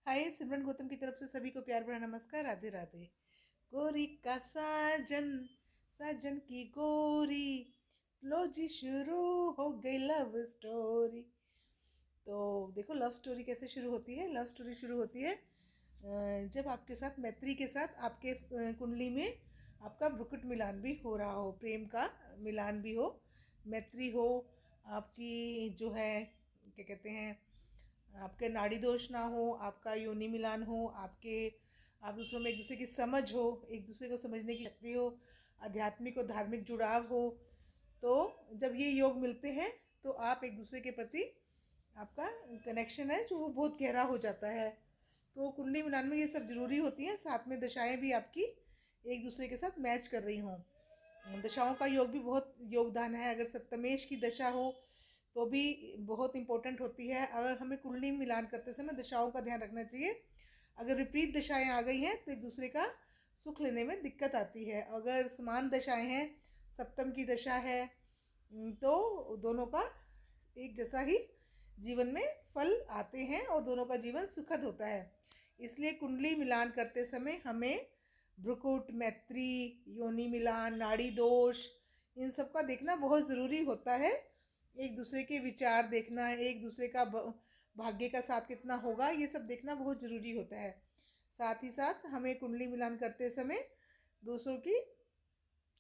हाय, सिमरन गौतम की तरफ से सभी को प्यार भरा नमस्कार। राधे राधे। गोरी का साजन, साजन की गोरी, लो जी शुरू हो गई लव स्टोरी। तो देखो लव स्टोरी कैसे शुरू होती है। लव स्टोरी शुरू होती है जब आपके साथ मैत्री के साथ आपके कुंडली में आपका भ्रुकुट मिलान भी हो रहा हो, प्रेम का मिलान भी हो, मैत्री हो, आपकी जो है क्या कहते हैं, आपके नाड़ी दोष ना हो, आपका योनि मिलान हो, आपके आप दूसरों में एक दूसरे की समझ हो, एक दूसरे को समझने की शक्ति हो, आध्यात्मिक और धार्मिक जुड़ाव हो। तो जब ये योग मिलते हैं तो आप एक दूसरे के प्रति आपका कनेक्शन है जो वो बहुत गहरा हो जाता है। तो कुंडली मिलान में ये सब जरूरी होती हैं, साथ में दशाएं भी आपकी एक दूसरे के साथ मैच कर रही हों। दशाओं का योग भी बहुत योगदान है। अगर सप्तमेश की दशा हो तो भी बहुत इम्पोर्टेंट होती है। अगर हमें कुंडली मिलान करते समय दशाओं का ध्यान रखना चाहिए। अगर विपरीत दशाएं आ गई हैं तो एक दूसरे का सुख लेने में दिक्कत आती है। अगर समान दशाएं हैं, सप्तम की दशा है, तो दोनों का एक जैसा ही जीवन में फल आते हैं और दोनों का जीवन सुखद होता है। इसलिए कुंडली मिलान करते समय हमें भ्रुकुट, मैत्री, योनि मिलान, नाड़ी दोष, इन सब का देखना बहुत ज़रूरी होता है। एक दूसरे के विचार देखना, एक दूसरे का भाग्य का साथ कितना होगा, ये सब देखना बहुत ज़रूरी होता है। साथ ही साथ हमें कुंडली मिलान करते समय दूसरों की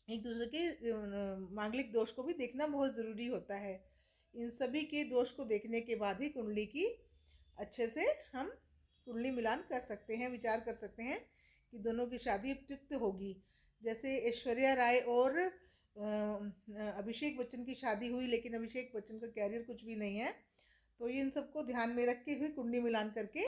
एक दूसरे के मांगलिक दोष को भी देखना बहुत ज़रूरी होता है। इन सभी के दोष को देखने के बाद ही कुंडली की अच्छे से हम कुंडली मिलान कर सकते हैं, विचार कर सकते हैं कि दोनों की शादी उपयुक्त होगी। जैसे ऐश्वर्या राय और अभिषेक बच्चन की शादी हुई, लेकिन अभिषेक बच्चन का कैरियर कुछ भी नहीं है। तो ये इन सबको ध्यान में रख के हुई कुंडली मिलान करके